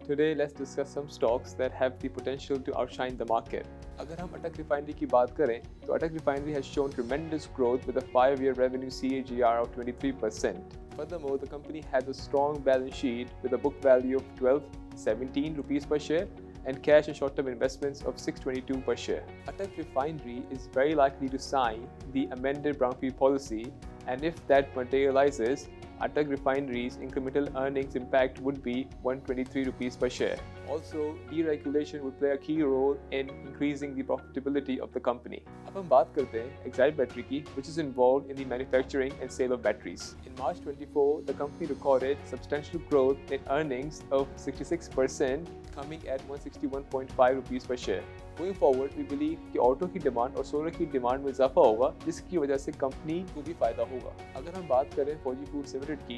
Today, let's discuss some stocks that have the potential to outshine the market. अगर हम अटक refinery की बात करें तो अटक refinery has shown tremendous growth with a 5-year revenue CAGR of 23%. Furthermore, the company has a strong balance sheet with a book value of 12.17 rupees per share and cash and short-term investments of 622 per share. Atak Refinery is very likely to sign the amended brownfield policy, and if that materializes, Atak Refinery's incremental earnings impact would be 123 rupees per share. Also, deregulation would play a key role in increasing the profitability of the company. अब हम बात करते हैं Exide Battery की, which is involved in the manufacturing and sale of batteries. In March 24, the company recorded substantial growth in earnings of 66%, coming at 161.5 rupees per share. Going forward, we believe कि auto की demand और solar की demand में इजाफा होगा, जिसकी वजह से कंपनी को भी फायदा होगा। अगर हम बात करें फौजी फूड्स लिमिटेड की,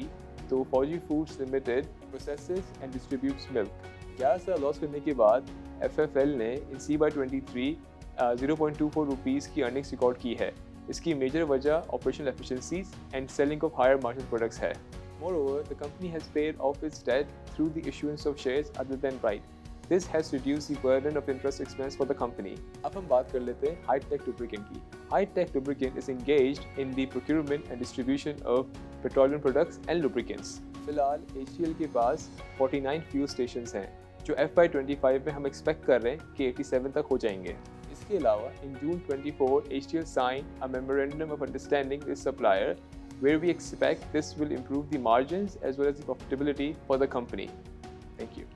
तो Fauji foods limited processes and distributes milk. 11 साल लॉस करने के बाद FFL ने इन CY23 0.24 रुपीज़ की अर्निंग्स रिकॉर्ड की है। इसकी मेजर वजह operational efficiencies and selling of higher margin products है। Moreover, the company has paid off its debt through the issuance of shares other than right. This has reduced the burden of interest expense for the company. अब हम बात कर लेते हैं Hi-Tech Lubricant की। Hi-Tech Lubricant is engaged in the procurement and distribution of petroleum products and lubricants. फिलहाल HTL के पास 49 fuel stations हैं, जो FY25 में हम एक्सपेक्ट कर रहे हैं कि 87 तक हो जाएंगे। इसके अलावा in June 24, HTL signed a memorandum of understanding with supplier, where we expect this will improve the margins as well as the profitability for the company. Thank you.